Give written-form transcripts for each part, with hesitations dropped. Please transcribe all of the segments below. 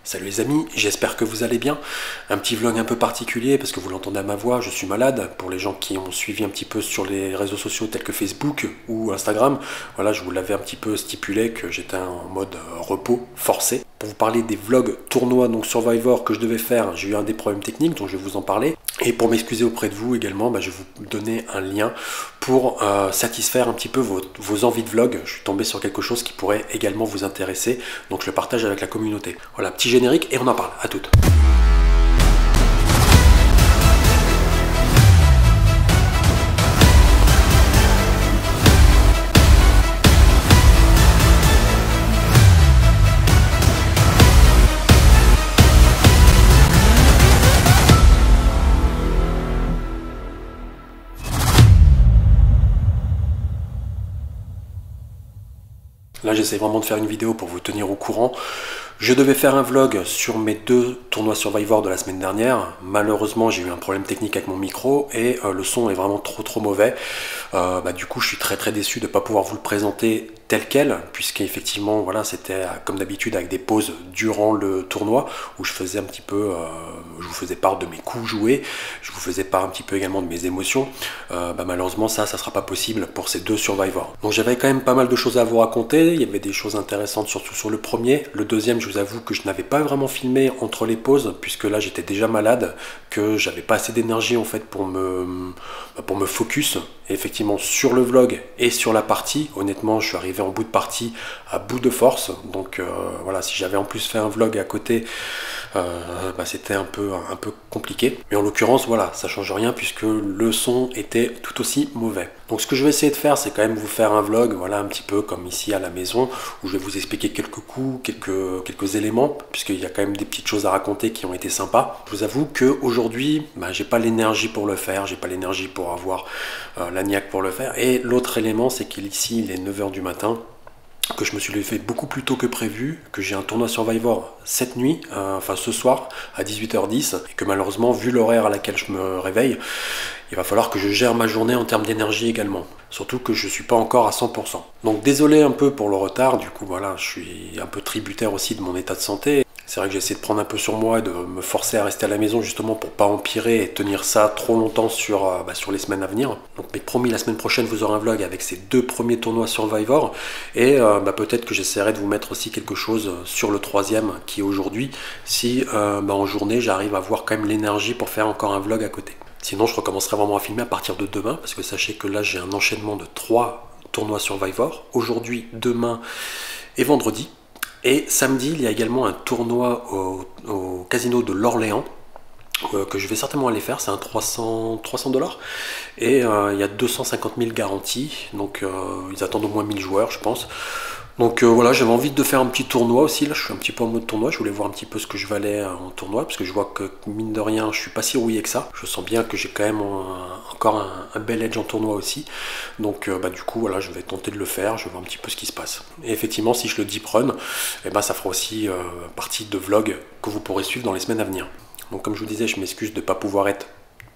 Salut les amis, j'espère que vous allez bien. Un petit vlog un peu particulier parce que vous l'entendez à ma voix, je suis malade. Pour les gens qui ont suivi un petit peu sur les réseaux sociaux tels que Facebook ou Instagram, voilà, je vous l'avais un petit peu stipulé que j'étais en mode repos forcé. Pour vous parler des vlogs tournois, donc Survivor, que je devais faire, j'ai eu un des problèmes techniques, donc je vais vous en parler. Et pour m'excuser auprès de vous également, je vais vous donner un lien pour satisfaire un petit peu vos envies de vlog. Je suis tombé sur quelque chose qui pourrait également vous intéresser, donc je le partage avec la communauté. Voilà, petit générique et on en parle. À toutes. Là, j'essaie vraiment de faire une vidéo pour vous tenir au courant. Je devais faire un vlog sur mes 2 tournois Survivor de la semaine dernière. Malheureusement, j'ai eu un problème technique avec mon micro et le son est vraiment trop mauvais. Du coup, je suis très déçu de ne pas pouvoir vous le présenter tel quel, puisqu'effectivement, voilà, c'était comme d'habitude avec des pauses durant le tournoi où je faisais un petit peu, je vous faisais part de mes coups joués, je vous faisais part un petit peu également de mes émotions. Malheureusement, ça sera pas possible pour ces 2 Survivors. Donc j'avais quand même pas mal de choses à vous raconter. Il y avait des choses intéressantes, surtout sur le premier. Le deuxième, je vous avoue que je n'avais pas vraiment filmé entre les pauses, puisque là j'étais déjà malade, que j'avais pas assez d'énergie en fait pour me focus. Et effectivement, sur le vlog et sur la partie, honnêtement, je suis arrivé en bout de partie à bout de force. Donc voilà, si j'avais en plus fait un vlog à côté, c'était un peu compliqué. Mais en l'occurrence, voilà, ça change rien puisque le son était tout aussi mauvais. Donc ce que je vais essayer de faire, c'est quand même vous faire un vlog, voilà, un petit peu comme ici à la maison, où je vais vous expliquer quelques coups, quelques éléments, puisqu'il y a quand même des petites choses à raconter qui ont été sympas. Je vous avoue qu'aujourd'hui, j'ai pas l'énergie pour le faire, j'ai pas l'énergie pour avoir la niaque pour le faire. Et l'autre élément, c'est qu'ici, il est 9 h du matin, que je me suis levé beaucoup plus tôt que prévu, que j'ai un tournoi Survivor cette nuit, ce soir à 18h10, et que malheureusement, vu l'horaire à laquelle je me réveille, il va falloir que je gère ma journée en termes d'énergie également. Surtout que je ne suis pas encore à 100%. Donc désolé un peu pour le retard, du coup voilà, je suis un peu tributaire aussi de mon état de santé. C'est vrai que j'essaie de prendre un peu sur moi et de me forcer à rester à la maison justement pour pas empirer et tenir ça trop longtemps sur les semaines à venir. Donc mais promis, la semaine prochaine vous aurez un vlog avec ces 2 premiers tournois Survivor et peut-être que j'essaierai de vous mettre aussi quelque chose sur le 3e qui est aujourd'hui, si en journée j'arrive à avoir quand même l'énergie pour faire encore un vlog à côté. Sinon je recommencerai vraiment à filmer à partir de demain parce que sachez que là j'ai un enchaînement de 3 tournois Survivor, aujourd'hui, demain et vendredi. Et samedi, il y a également un tournoi au casino de l'Orléans que je vais certainement aller faire, c'est un 300 $. Et il y a 250 000 garanties, donc ils attendent au moins 1000 joueurs, je pense. Donc voilà, j'avais envie de faire un petit tournoi aussi, là je suis un petit peu en mode tournoi, je voulais voir un petit peu ce que je valais en tournoi, parce que je vois que mine de rien, je suis pas si rouillé que ça, je sens bien que j'ai quand même encore un bel edge en tournoi aussi, donc du coup voilà, je vais tenter de le faire, je vais voir un petit peu ce qui se passe. Et effectivement, si je le deep run, ça fera aussi partie de vlog que vous pourrez suivre dans les semaines à venir. Donc comme je vous disais, je m'excuse de ne pas pouvoir être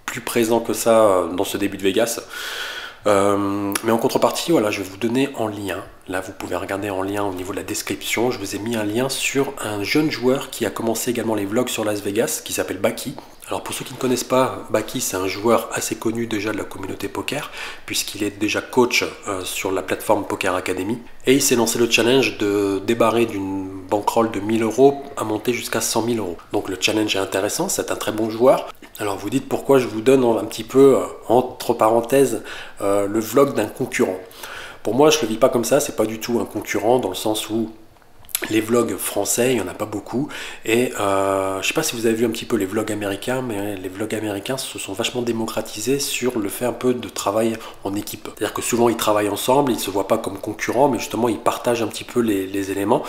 plus présent que ça dans ce début de Vegas. Mais en contrepartie, voilà, je vais vous donner en lien, là vous pouvez regarder en lien au niveau de la description, je vous ai mis un lien sur un jeune joueur qui a commencé également les vlogs sur Las Vegas, qui s'appelle Baki. Alors pour ceux qui ne connaissent pas, Baki c'est un joueur assez connu déjà de la communauté poker, puisqu'il est déjà coach sur la plateforme Poker Academy, et il s'est lancé le challenge de débarrer d'une bankroll de 1000 € à monter jusqu'à 100 000 €. Donc le challenge est intéressant, c'est un très bon joueur. Alors vous dites pourquoi je vous donne un petit peu, entre parenthèses, le vlog d'un concurrent. Pour moi, je ne le vis pas comme ça, c'est pas du tout un concurrent, dans le sens où les vlogs français, il n'y en a pas beaucoup. Et je ne sais pas si vous avez vu un petit peu les vlogs américains, mais les vlogs américains se sont vachement démocratisés sur le fait un peu de travail en équipe. C'est-à-dire que souvent ils travaillent ensemble, ils ne se voient pas comme concurrents, mais justement ils partagent un petit peu les éléments.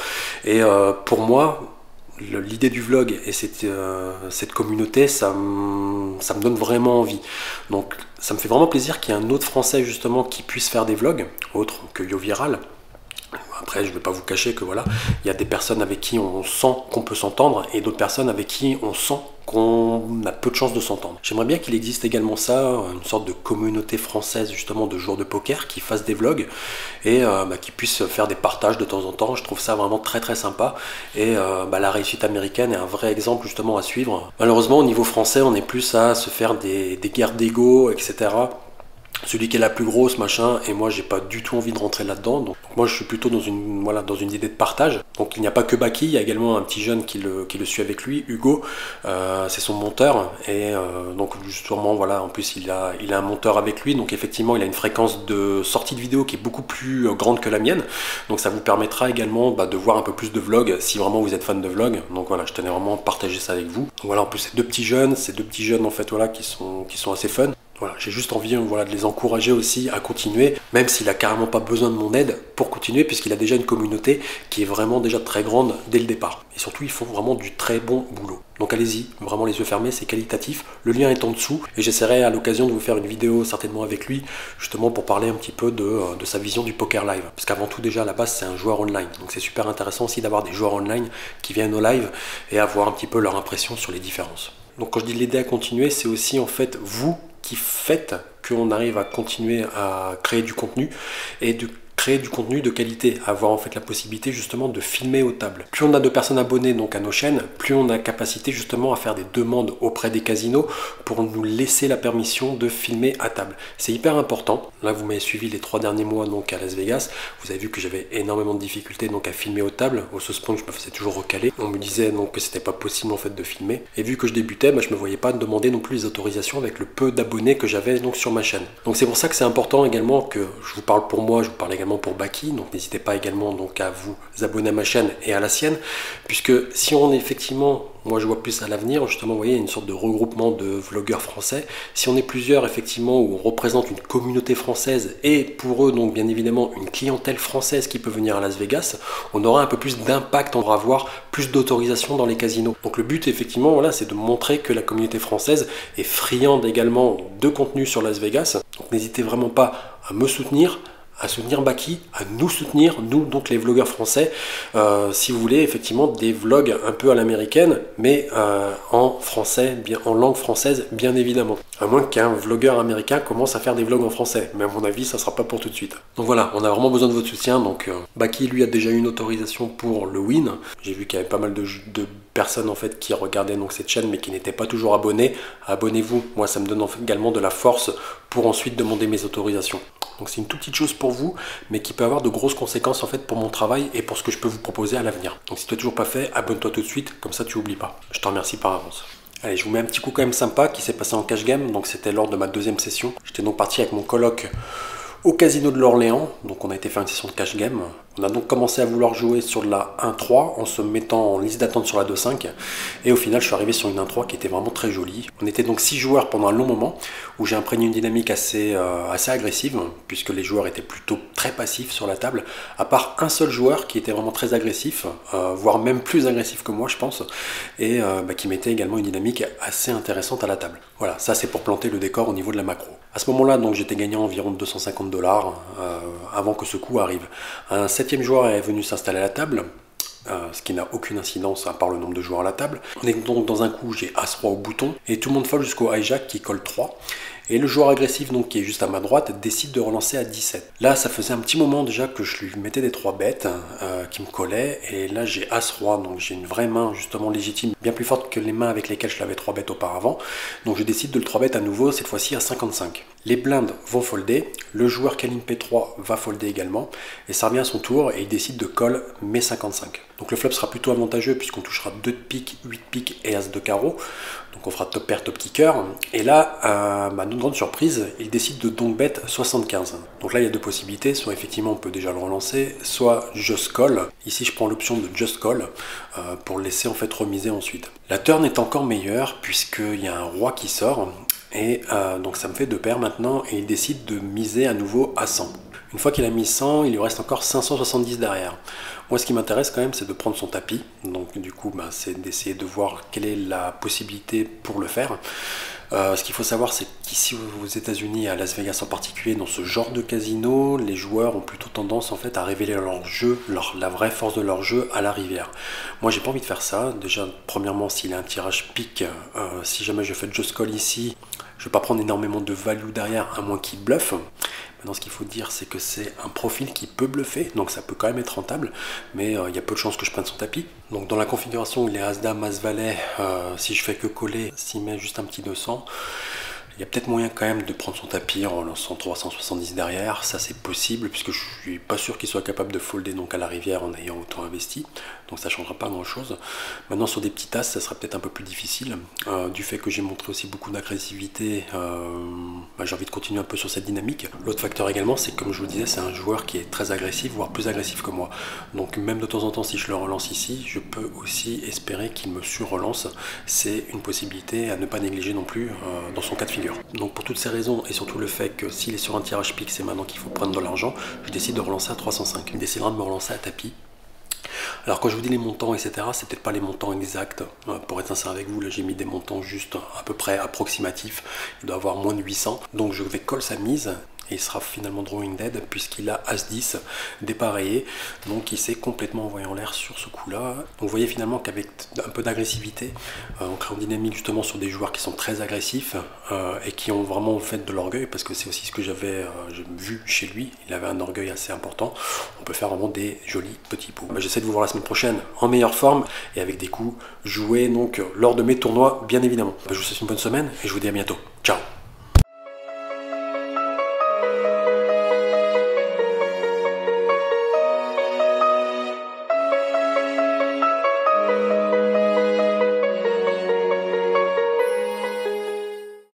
Et pour moi, l'idée du vlog et cette communauté, ça me donne vraiment envie. Donc ça me fait vraiment plaisir qu'il y ait un autre Français justement qui puisse faire des vlogs, autre que YoViral. Après, je ne vais pas vous cacher que voilà, il y a des personnes avec qui on sent qu'on peut s'entendre et d'autres personnes avec qui on sent qu'on a peu de chances de s'entendre. J'aimerais bien qu'il existe également ça, une sorte de communauté française justement de joueurs de poker qui fassent des vlogs et qui puissent faire des partages de temps en temps. Je trouve ça vraiment très très sympa et la réussite américaine est un vrai exemple justement à suivre. Malheureusement au niveau français on est plus à se faire des guerres d'ego, etc. Celui qui est la plus grosse, machin, et moi j'ai pas du tout envie de rentrer là-dedans. Donc moi je suis plutôt dans une, voilà, dans une idée de partage. Donc il n'y a pas que Baki, il y a également un petit jeune qui le suit avec lui, Hugo, c'est son monteur, et donc justement voilà, en plus il a un monteur avec lui, donc effectivement il a une fréquence de sortie de vidéo qui est beaucoup plus grande que la mienne, donc ça vous permettra également de voir un peu plus de vlogs si vraiment vous êtes fan de vlogs. Donc voilà, je tenais vraiment à partager ça avec vous. Donc voilà, en plus ces deux petits jeunes en fait voilà qui sont assez fun. Voilà, j'ai juste envie de les encourager aussi à continuer, même s'il a carrément pas besoin de mon aide pour continuer, puisqu'il a déjà une communauté qui est vraiment déjà très grande dès le départ. Et surtout, ils font vraiment du très bon boulot. Donc allez-y, vraiment les yeux fermés, c'est qualitatif. Le lien est en dessous, et j'essaierai à l'occasion de vous faire une vidéo certainement avec lui, justement pour parler un petit peu de sa vision du poker live. Parce qu'avant tout déjà, à la base, c'est un joueur online. Donc c'est super intéressant aussi d'avoir des joueurs online qui viennent au live et avoir un petit peu leur impression sur les différences. Donc quand je dis l'aider à continuer, c'est aussi en fait vous qui fait qu'on arrive à continuer à créer du contenu et de créer du contenu de qualité, avoir en fait la possibilité justement de filmer aux tables. Plus on a de personnes abonnées donc à nos chaînes, plus on a capacité justement à faire des demandes auprès des casinos pour nous laisser la permission de filmer à table. C'est hyper important. Là vous m'avez suivi les 3 derniers mois donc à Las Vegas, vous avez vu que j'avais énormément de difficultés donc à filmer aux tables. Au Sauce Point je me faisais toujours recaler. On me disait donc que c'était pas possible en fait de filmer. Et vu que je débutais, je me voyais pas demander non plus les autorisations avec le peu d'abonnés que j'avais donc sur ma chaîne. Donc c'est pour ça que c'est important également que je vous parle pour moi, je vous parle également pour Baki, donc n'hésitez pas également donc à vous abonner à ma chaîne et à la sienne, puisque si on est effectivement, moi je vois plus à l'avenir, justement vous voyez une sorte de regroupement de vlogueurs français, si on est plusieurs effectivement où on représente une communauté française et pour eux donc bien évidemment une clientèle française qui peut venir à Las Vegas, on aura un peu plus d'impact, on va avoir plus d'autorisation dans les casinos. Donc le but effectivement voilà, c'est de montrer que la communauté française est friande également de contenu sur Las Vegas, donc n'hésitez vraiment pas à me soutenir, à soutenir Baki, à nous soutenir, nous donc les vlogueurs français, si vous voulez effectivement des vlogs un peu à l'américaine, mais en français, bien en langue française bien évidemment. À moins qu'un vlogueur américain commence à faire des vlogs en français, mais à mon avis ça sera pas pour tout de suite. Donc voilà, on a vraiment besoin de votre soutien, donc Baki lui a déjà eu une autorisation pour le win. J'ai vu qu'il y avait pas mal de personnes en fait qui regardaient donc cette chaîne mais qui n'étaient pas toujours abonnés. Abonnez-vous, moi ça me donne en fait également de la force pour ensuite demander mes autorisations. Donc c'est une toute petite chose pour vous, mais qui peut avoir de grosses conséquences en fait pour mon travail et pour ce que je peux vous proposer à l'avenir. Donc si tu n'as toujours pas fait, abonne-toi tout de suite, comme ça tu n'oublies pas. Je te remercie par avance. Allez, je vous mets un petit coup quand même sympa qui s'est passé en cash game, donc c'était lors de ma 2e session. J'étais donc parti avec mon coloc au casino de l'Orléans, donc on a été faire une session de cash game. On a donc commencé à vouloir jouer sur de la 1-3 en se mettant en liste d'attente sur la 2-5 et au final je suis arrivé sur une 1-3 qui était vraiment très jolie. On était donc 6 joueurs pendant un long moment où j'ai imprégné une dynamique assez agressive puisque les joueurs étaient plutôt très passifs sur la table, à part un seul joueur qui était vraiment très agressif, voire même plus agressif que moi je pense, et qui mettait également une dynamique assez intéressante à la table. Voilà, ça c'est pour planter le décor au niveau de la macro. À ce moment-là donc j'étais gagnant environ 250 $ avant que ce coup arrive. Un 7e joueur est venu s'installer à la table, ce qui n'a aucune incidence à part le nombre de joueurs à la table. On est donc dans un coup, j'ai As-Roi au bouton, et tout le monde fold jusqu'au hijack qui colle 3. Et le joueur agressif, donc qui est juste à ma droite, décide de relancer à 17. Là, ça faisait un petit moment déjà que je lui mettais des 3 bêtes qui me collaient. Et là, j'ai As-Roi, donc j'ai une vraie main justement légitime, bien plus forte que les mains avec lesquelles je l'avais 3 bêtes auparavant. Donc je décide de le 3 bêtes à nouveau, cette fois-ci à 55. Les blindes vont folder, le joueur qui aligne P3 va folder également. Et ça revient à son tour et il décide de call mes 55. Donc le flop sera plutôt avantageux puisqu'on touchera 2 de pique, 8 de pique et As de carreau. Donc on fera top pair, top kicker. Et là, notre grande surprise, il décide de donc bet 75. Donc là, il y a deux possibilités. Soit effectivement, on peut déjà le relancer, soit just call. Ici, je prends l'option de just call pour le laisser en fait remiser ensuite. La turn est encore meilleure puisqu'il y a un roi qui sort. Et donc ça me fait 2 paires maintenant. Et il décide de miser à nouveau à 100. Une fois qu'il a mis 100, il lui reste encore 570 derrière. Moi, ce qui m'intéresse quand même, c'est de prendre son tapis. Donc, du coup, c'est d'essayer de voir quelle est la possibilité pour le faire. Ce qu'il faut savoir, c'est qu'ici aux États-Unis, à Las Vegas en particulier, dans ce genre de casino, les joueurs ont plutôt tendance en fait à révéler leur jeu, la vraie force de leur jeu à la rivière. Moi, j'ai pas envie de faire ça. Déjà, premièrement, s'il a un tirage pique, si jamais je fais le just call ici, je vais pas prendre énormément de value derrière, à moins qu'il bluffe. Maintenant, ce qu'il faut dire, c'est que c'est un profil qui peut bluffer, donc ça peut quand même être rentable, mais il y a peu de chances que je prenne son tapis. Donc dans la configuration où il est As-Dame, As-Valet, si je fais que coller, s'il met juste un petit 200, il y a peut-être moyen quand même de prendre son tapis en lançant 370 derrière, ça c'est possible, puisque je suis pas sûr qu'il soit capable de folder donc à la rivière en ayant autant investi, donc ça changera pas grand chose. Maintenant sur des petits tasses, ça sera peut-être un peu plus difficile, du fait que j'ai montré aussi beaucoup d'agressivité, j'ai envie de continuer un peu sur cette dynamique. L'autre facteur également, c'est que comme je vous disais, c'est un joueur qui est très agressif, voire plus agressif que moi, donc même de temps en temps si je le relance ici, je peux aussi espérer qu'il me sur-relance, c'est une possibilité à ne pas négliger non plus dans son cas de figure. Donc pour toutes ces raisons et surtout le fait que s'il est sur un tirage pique, c'est maintenant qu'il faut prendre de l'argent, je décide de relancer à 305. Il décidera de me relancer à tapis. Alors quand je vous dis les montants, etc., c'est peut-être pas les montants exacts. Pour être sincère avec vous, là j'ai mis des montants juste à peu près approximatifs. Il doit avoir moins de 800. Donc je vais call sa mise. Et il sera finalement drawing dead puisqu'il a As-10 dépareillé, donc il s'est complètement envoyé en l'air sur ce coup-là. Donc vous voyez finalement qu'avec un peu d'agressivité, on crée une dynamique justement sur des joueurs qui sont très agressifs et qui ont vraiment fait de l'orgueil, parce que c'est aussi ce que j'avais vu chez lui, il avait un orgueil assez important. On peut faire vraiment des jolis petits pots. J'essaie de vous voir la semaine prochaine en meilleure forme et avec des coups joués donc lors de mes tournois bien évidemment. Je vous souhaite une bonne semaine et je vous dis à bientôt. Ciao.